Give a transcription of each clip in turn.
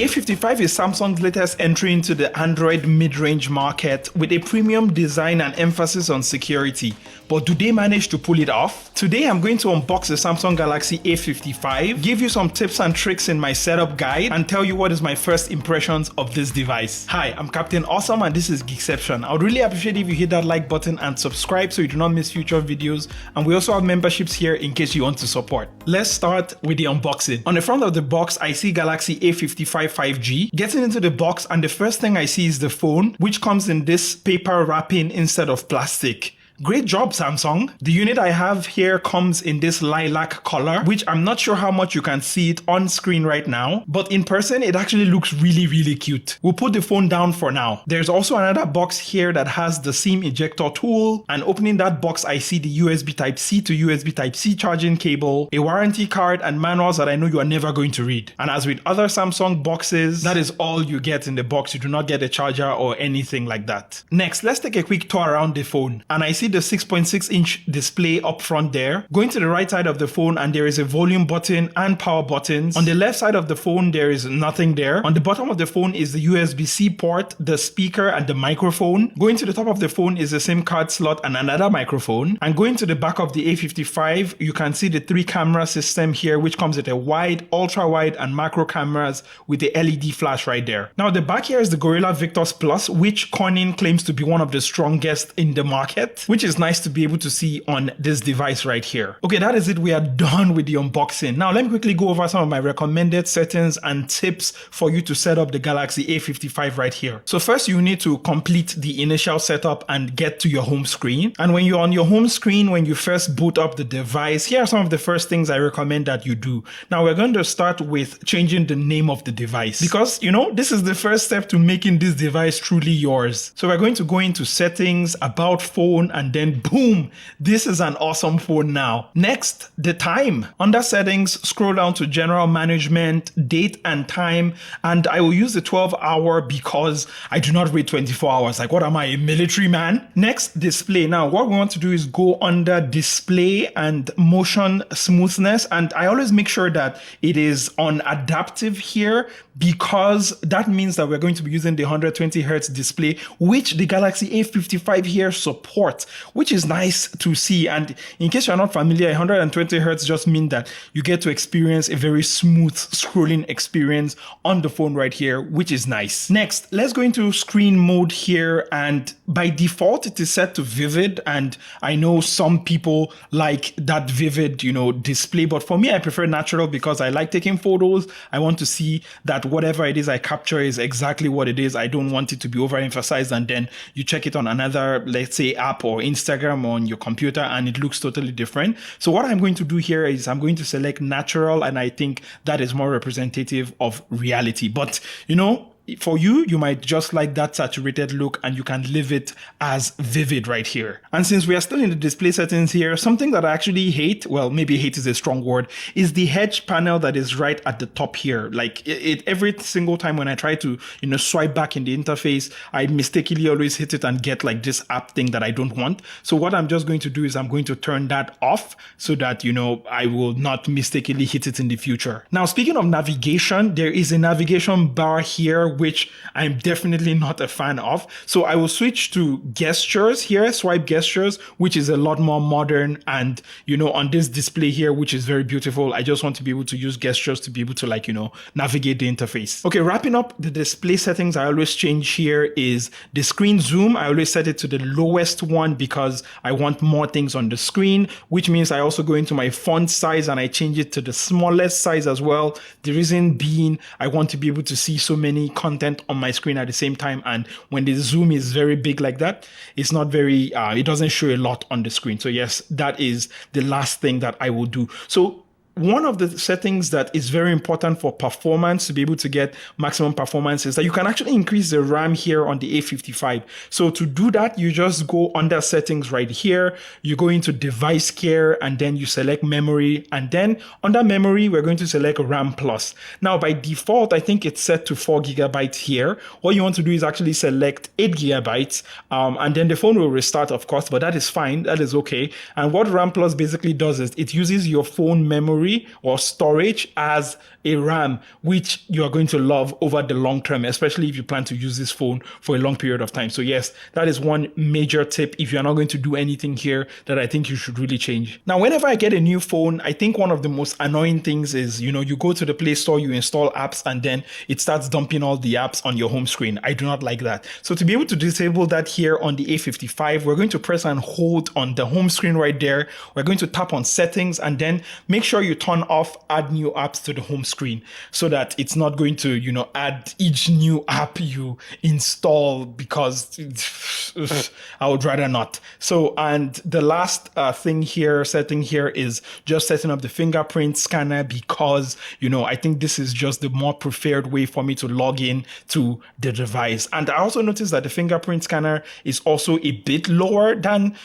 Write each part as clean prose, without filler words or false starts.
The A55 is Samsung's latest entry into the Android mid-range market with a premium design and emphasis on security. But do they manage to pull it off? Today I'm going to unbox the Samsung Galaxy A55, give you some tips and tricks in my setup guide, and tell you what is my first impressions of this device. Hi, I'm Captain Awesome and this is Geekception. I would really appreciate if you hit that like button and subscribe so you do not miss future videos, and we also have memberships here in case you want to support. Let's start with the unboxing. On the front of the box, I see Galaxy A55 5G. Getting into the box, and the first thing I see is the phone, which comes in this paper wrapping instead of plastic. Great job, Samsung. The unit I have here comes in this lilac color, which I'm not sure how much you can see it on screen right now, but in person, it actually looks really cute. We'll put the phone down for now. There's also another box here that has the SIM ejector tool, and opening that box, I see the USB Type-C to USB Type-C charging cable, a warranty card, and manuals that I know you are never going to read. And as with other Samsung boxes, that is all you get in the box. You do not get a charger or anything like that. Next, let's take a quick tour around the phone, and I see the 6.6-inch display up front there. Going to the right side of the phone, and there is a volume button and power buttons. On the left side of the phone, there is nothing there. On the bottom of the phone is the USB-C port, the speaker, and the microphone. Going to the top of the phone is a SIM card slot and another microphone. And going to the back of the A55, you can see the 3-camera system here, which comes with a wide, ultra-wide, and macro cameras with the LED flash right there. Now, the back here is the Gorilla Victus Plus, which Corning claims to be one of the strongest in the market, which is nice to be able to see on this device right here. Okay, that is it. We are done with the unboxing. Now, let me quickly go over some of my recommended settings and tips for you to set up the Galaxy A55 right here. So first, you need to complete the initial setup and get to your home screen. And when you're on your home screen, when you first boot up the device, here are some of the first things I recommend that you do. Now, we're going to start with changing the name of the device because, you know, this is the first step to making this device truly yours. So we're going to go into settings, about phone, and then boom, this is an awesome phone now. Next, the time. Under settings, scroll down to general management, date and time, and I will use the 12-hour because I do not read 24 hours. Like, what am I, a military man? Next, display. Now, what we want to do is go under display and motion smoothness, and I always make sure that it is on adaptive here because that means that we're going to be using the 120 Hertz display, which the Galaxy A55 here supports, which is nice to see. And in case you're not familiar, 120 Hertz just means that you get to experience a very smooth scrolling experience on the phone right here, which is nice. Next, let's go into screen mode here, and by default it is set to vivid, and I know some people like that vivid, you know, display, but for me I prefer natural because I like taking photos. I want to see that whatever it is I capture is exactly what it is. I don't want it to be overemphasized and then you check it on another, let's say, app or Instagram on your computer and it looks totally different. So what I'm going to do here is I'm going to select natural, and I think that is more representative of reality. But you know, for you, you might just like that saturated look and you can leave it as vivid right here. And since we are still in the display settings here, something that I actually hate, well, maybe hate is a strong word, is the hedge panel that is right at the top here. Like it every single time when I try to, you know, swipe back in the interface, I mistakenly always hit it and get like this app thing that I don't want. So what I'm just going to do is I'm going to turn that off so that, you know, I will not mistakenly hit it in the future. Now, speaking of navigation, there is a navigation bar here which I'm definitely not a fan of. So I will switch to gestures here, swipe gestures, which is a lot more modern. And, you know, on this display here, which is very beautiful, I just want to be able to use gestures to be able to, like, you know, navigate the interface. Okay, wrapping up the display settings, I always change here is the screen zoom. I always set it to the lowest one because I want more things on the screen, which means I also go into my font size and I change it to the smallest size as well. The reason being, I want to be able to see so many content on my screen at the same time, and when the zoom is very big like that, it's not very it doesn't show a lot on the screen. So yes, that is the last thing that I will do. So one of the settings that is very important for performance, to be able to get maximum performance, is that you can actually increase the RAM here on the A55. So to do that, you just go under settings right here, you go into device care, and then you select memory, and then under memory, we're going to select RAM plus. Now by default, I think it's set to 4 GB here. What you want to do is actually select 8 GB, and then the phone will restart, of course, but that is fine, that is okay. And what RAM plus basically does is it uses your phone memory memory or storage as a RAM, which you are going to love over the long term, especially if you plan to use this phone for a long period of time. So yes, that is one major tip if you're not going to do anything here that I think you should really change. Now, whenever I get a new phone, I think one of the most annoying things is, you go to the Play Store, you install apps, and then it starts dumping all the apps on your home screen. I do not like that. So to be able to disable that here on the A55, we're going to press and hold on the home screen right there. We're going to tap on settings and then make sure you turn off add new apps to the home screen so that it's not going to, add each new app you install, because I would rather not. So, and the last setting here is just setting up the fingerprint scanner, because, I think this is just the more preferred way for me to log in to the device. And I also noticed that the fingerprint scanner is also a bit lower than,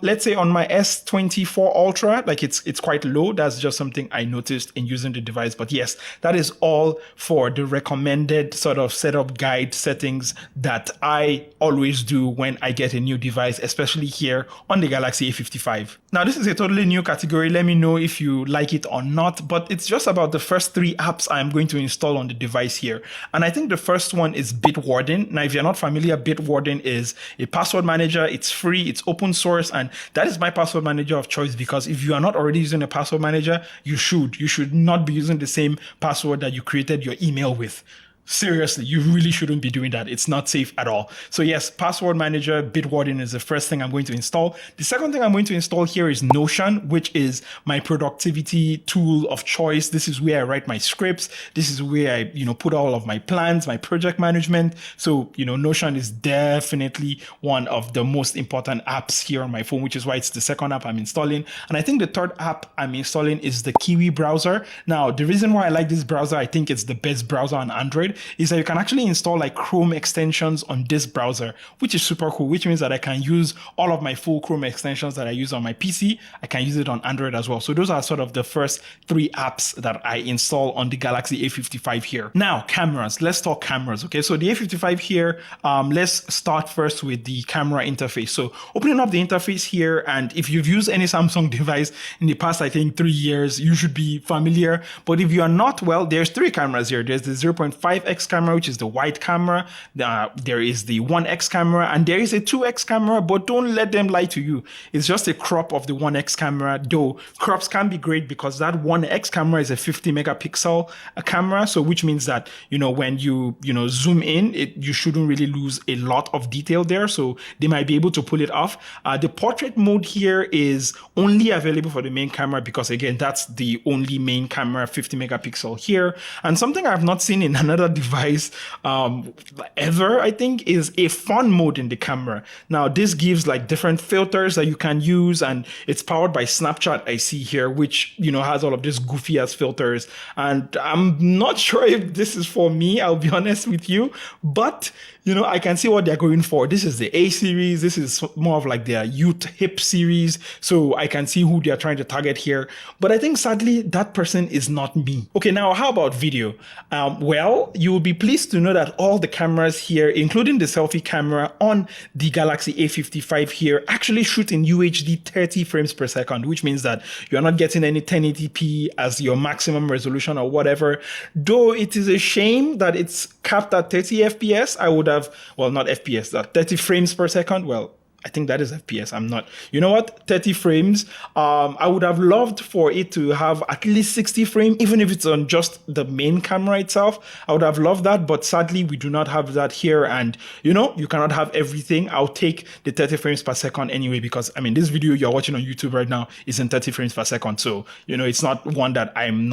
let's say on my S24 Ultra, like it's quite low. That's just something I noticed in using the device. But yes, that is all for the recommended sort of setup guide settings that I always do when I get a new device, especially here on the Galaxy A55. Now, this is a totally new category. Let me know if you like it or not, but it's just about the first 3 apps I'm going to install on the device here. And I think the first one is Bitwarden. Now, if you're not familiar, Bitwarden is a password manager. It's free, it's open source, and that is my password manager of choice, because if you are not already using a password manager, you should not be using the same password that you created your email with. Seriously, you really shouldn't be doing that. It's not safe at all. So yes, password manager, Bitwarden is the first thing I'm going to install. The second thing I'm going to install here is Notion, which is my productivity tool of choice. This is where I write my scripts. This is where I, put all of my plans, my project management. So, Notion is definitely one of the most important apps here on my phone, which is why it's the second app I'm installing. And I think the third app I'm installing is the Kiwi browser. Now, the reason why I like this browser, I think it's the best browser on Android, is that you can actually install like Chrome extensions on this browser, which is super cool, which means that I can use all of my full Chrome extensions that I use on my PC. I can use it on Android as well. So those are sort of the first 3 apps that I install on the Galaxy A55 here. Now, cameras. Let's talk cameras. Okay, so the A55 here, let's start first with the camera interface. So opening up the interface here, and if you've used any Samsung device in the past, I think 3 years, you should be familiar. But if you are not, well, there's 3 cameras here. There's the 0.5x camera, which is the wide camera. There is the 1x camera, and there is a 2x camera, but don't let them lie to you. It's just a crop of the 1x camera, though crops can be great because that 1x camera is a 50 megapixel camera. So which means that, when you, zoom in, you shouldn't really lose a lot of detail there. So they might be able to pull it off. The portrait mode here is only available for the main camera because, again, that's the only main camera, 50 megapixel here. And something I've not seen in another device ever, I think, is a fun mode in the camera. Now, this gives like different filters that you can use, and it's powered by Snapchat, I see here, which, has all of these goofy ass filters. And I'm not sure if this is for me, I'll be honest with you, but I can see what they're going for. This is the A series. This is more of like their youth hip series. So I can see who they're trying to target here. But I think sadly, that person is not me. Okay, now how about video? Well, you will be pleased to know that all the cameras here, including the selfie camera on the Galaxy A55 here, actually shoot in UHD 30 frames per second, which means that you're not getting any 1080p as your maximum resolution or whatever. Though it is a shame that it's capped at 30 FPS. I would have, well, not FPS, that 30 frames per second. Well, I think that is FPS. I'm not. You know what? 30 frames. I would have loved for it to have at least 60 frames, even if it's on just the main camera itself. I would have loved that, but sadly, we do not have that here. And, you cannot have everything. I'll take the 30 frames per second anyway, because, this video you're watching on YouTube right now is in 30 frames per second. So, it's not one that I'm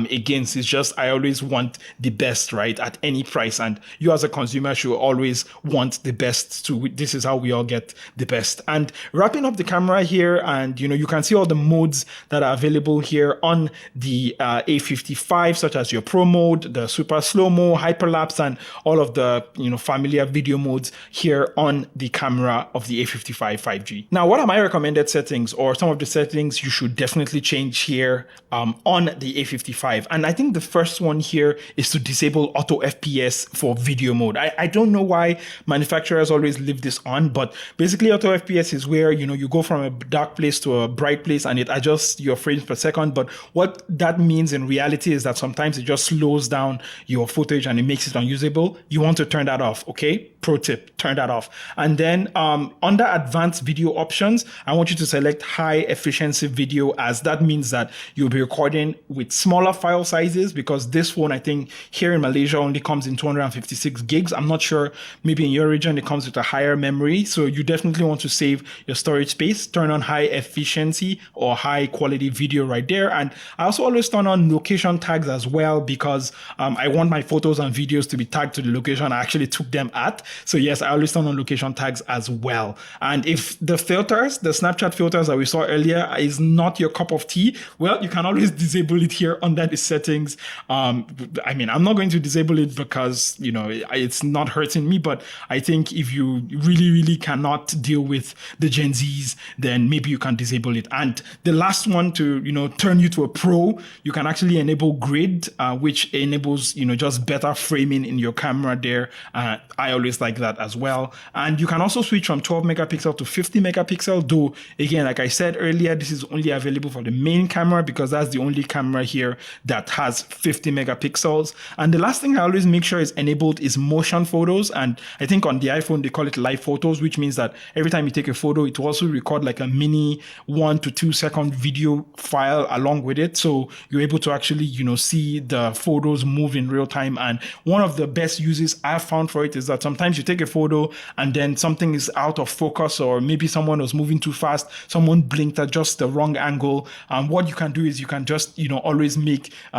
against. It's just I always want the best, right, at any price. And you as a consumer should always want the best too. This is how we all get the best. And wrapping up the camera here, and you can see all the modes that are available here on the A55, such as your pro mode, the super slow-mo, hyperlapse, and all of the familiar video modes here on the camera of the A55 5G. Now, what are my recommended settings, or some of the settings you should definitely change here on the A55? And I think the first one here is to disable auto FPS for video mode. I don't know why manufacturers always leave this on, but basically Basically, auto FPS is where, you go from a dark place to a bright place and it adjusts your frames per second. But what that means in reality is that sometimes it just slows down your footage and it makes it unusable. You want to turn that off, okay? Pro tip, turn that off. And then under advanced video options, I want you to select high efficiency video, as that means that you'll be recording with smaller file sizes, because this phone, I think here in Malaysia, only comes in 256 gigs. I'm not sure, maybe in your region it comes with a higher memory. So you definitely want to save your storage space. Turn on high efficiency or high quality video right there. And I also always turn on location tags as well, because I want my photos and videos to be tagged to the location I actually took them at. So yes, I always turn on location tags as well. And if the filters, the Snapchat filters that we saw earlier, is not your cup of tea, well, you can always disable it here under the settings. I'm not going to disable it because, it's not hurting me, but I think if you really, really cannot deal with the Gen Zs, then maybe you can disable it. And the last one to, turn you to a pro, you can actually enable grid, which enables, just better framing in your camera there. I always like that as well. And you can also switch from 12 megapixel to 50 megapixel, though, again, like I said earlier, this is only available for the main camera because that's the only camera here that has 50 megapixels. And the last thing I always make sure is enabled is motion photos. And I think on the iPhone, they call it live photos, which means that every time you take a photo, it will also record like a mini 1 to 2 second video file along with it. So you're able to actually, see the photos move in real time. And one of the best uses I've found for it is that sometimes you take a photo and then something is out of focus, or maybe someone was moving too fast, someone blinked at just the wrong angle. What you can do is you can just, always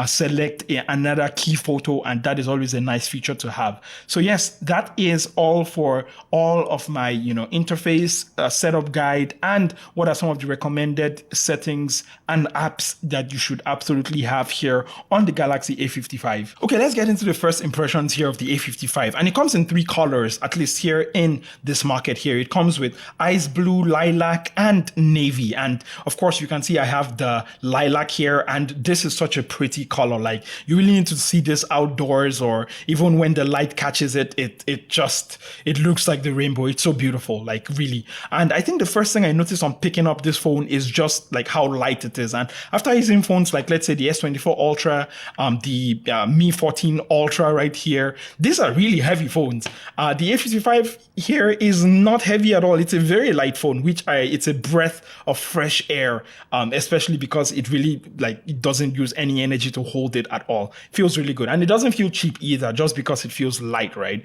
select another key photo, and that is always a nice feature to have. So yes, that is all for all of my, interface setup guide and what are some of the recommended settings and apps that you should absolutely have here on the Galaxy A55. Okay, let's get into the first impressions here of the A55. And it comes in 3 colors, at least here in this market here. It comes with ice blue, lilac, and navy. And of course, you can see I have the lilac here, and this is such a pretty color. Like, you really need to see this outdoors, or even when the light catches it, it looks like the rainbow. It's so beautiful, like, really. And I think the first thing I noticed on picking up this phone is just like how light it is. And after using phones like, let's say, the S24 Ultra, the Mi 14 Ultra right here, these are really heavy phones. The A55 here is not heavy at all. It's a very light phone, it's a breath of fresh air, especially because it really, it doesn't use any energy to hold it at all. It feels really good. And it doesn't feel cheap either, just because it feels light, right?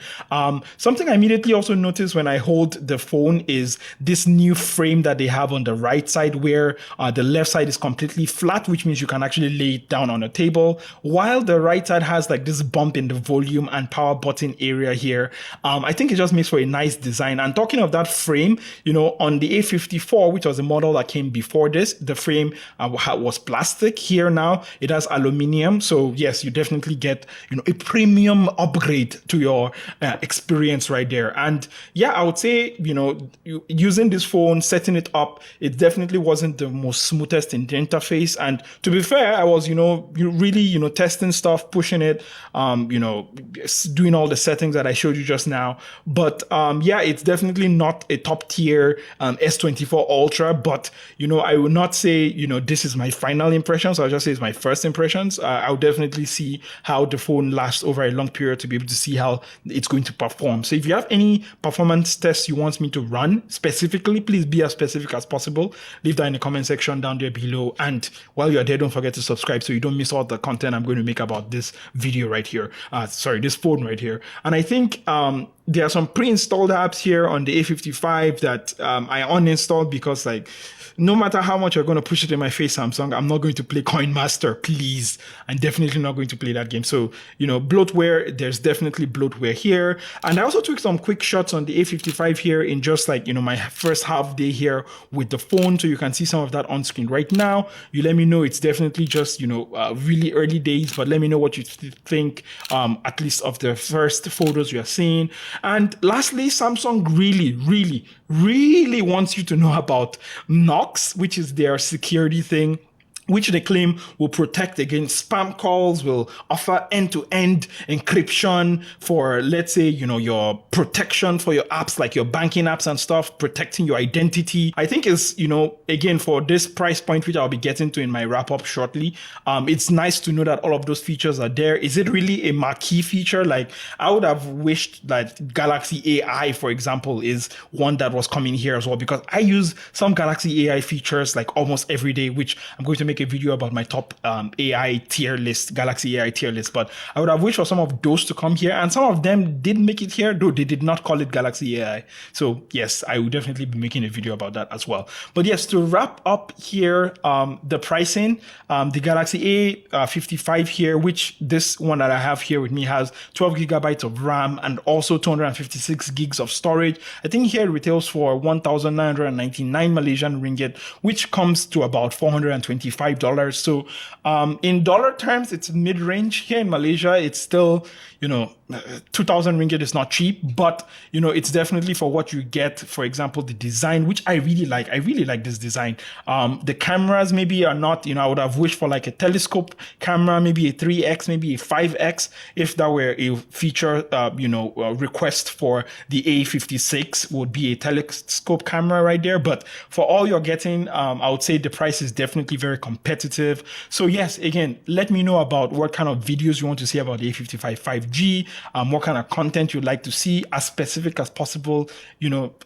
Something I immediately also noticed when I hold the phone is this new frame that they have on the right side, where the left side is completely flat, which means you can actually lay it down on a table, while the right side has like this bump in the volume and power button area here. I think it just makes for a nice design. And talking of that frame, on the A54, which was the model that came before this, the frame was plastic. Here now it has aluminum. So yes, you definitely get, a premium upgrade to your experience right there. And yeah, I would say, using this phone, setting it up, it definitely wasn't the most smoothest in the interface. And to be fair, I was, really, testing stuff, pushing it, doing all the settings that I showed you just now. But yeah, it's definitely not a top tier S24 Ultra, but, I would not say, this is my final impressions. I'll just say it's my first impressions. I'll definitely see how the phone lasts over a long period to be able to see how it's going to perform. So if you have any performance tests you want me to run specifically, please be as specific as possible. Leave that in the comment section down there below. And while you're there, don't forget to subscribe so you don't miss all the content I'm going to make about this video right here. This phone right here. And I think there are some pre-installed apps here on the A55 that I uninstalled because, no matter how much you're going to push it in my face, Samsung, I'm not going to play Coin Master, please. I'm definitely not going to play that game. So, bloatware, there's definitely bloatware here. And I also took some quick shots on the A55 here in just my first half day here with the phone. So you can see some of that on screen right now. You let me know. It's definitely just, really early days, but let me know what you think, at least of the first photos you're seeing. And lastly, Samsung really wants you to know about Knox, which is their security thing, which they claim will protect against spam calls, will offer end-to-end encryption for, let's say, your protection for your apps, like your banking apps and stuff, protecting your identity. I think is, again, for this price point, which I'll be getting to in my wrap-up shortly, it's nice to know that all of those features are there. Is it really a marquee feature? Like, I would have wished that Galaxy AI, for example, is one that was coming here as well, because I use some Galaxy AI features like almost every day, which I'm going to make a video about my top AI tier list, Galaxy AI tier list. But I would have wished for some of those to come here, and some of them did make it here, though they did not call it Galaxy AI. So yes, I will definitely be making a video about that as well. But yes, to wrap up here, the pricing, the Galaxy A55 here, which this one that I have here with me has 12 gigabytes of RAM and also 256 gigs of storage. I think here it retails for 1,999 Malaysian ringgit, which comes to about $425. So in dollar terms, it's mid-range. Here in Malaysia, it's still, 2,000 ringgit is not cheap, but it's definitely for what you get. For example, the design, which I really like. I really like this design. The cameras maybe are not, I would have wished for like a telescope camera, maybe a 3x, maybe a 5x, if that were a feature, request for the A56 would be a telescope camera right there. But for all you're getting, I would say the price is definitely very competitive. So yes, again, let me know about what kind of videos you want to see about the A55 5G, what kind of content you'd like to see, as specific as possible.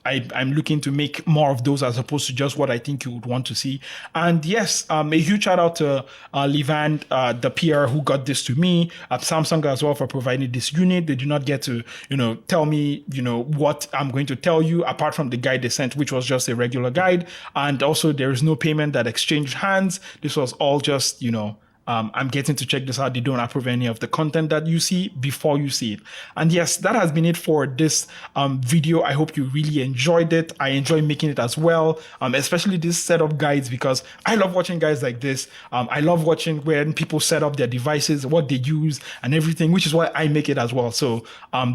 I'm looking to make more of those as opposed to just what I think you would want to see. And yes, a huge shout out to Livan, the PR who got this to me, Samsung as well for providing this unit. They do not get to, tell me, what I'm going to tell you apart from the guide they sent, which was just a regular guide. And also there is no payment that exchanged hands. This was all just, I'm getting to check this out. They don't approve any of the content that you see before you see it. And yes, that has been it for this video. I hope you really enjoyed it. I enjoy making it as well, especially this set of guides, because I love watching guides like this. I love watching when people set up their devices, what they use and everything, which is why I make it as well. So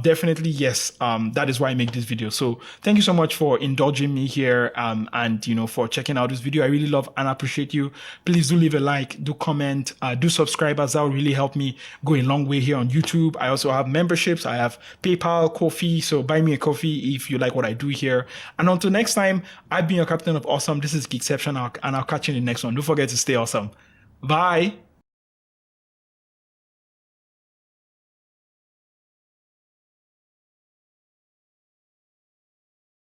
definitely, yes, that is why I make this video. So thank you so much for indulging me here and, for checking out this video. I really love and appreciate you. Please do leave a like, do comment, do subscribe, as that will really help me go a long way here on YouTube. I also have memberships. I have PayPal, Ko-fi. So buy me a coffee if you like what I do here. And until next time, I've been your captain of awesome. This is Geekception, and I'll catch you in the next one. Don't forget to stay awesome. Bye.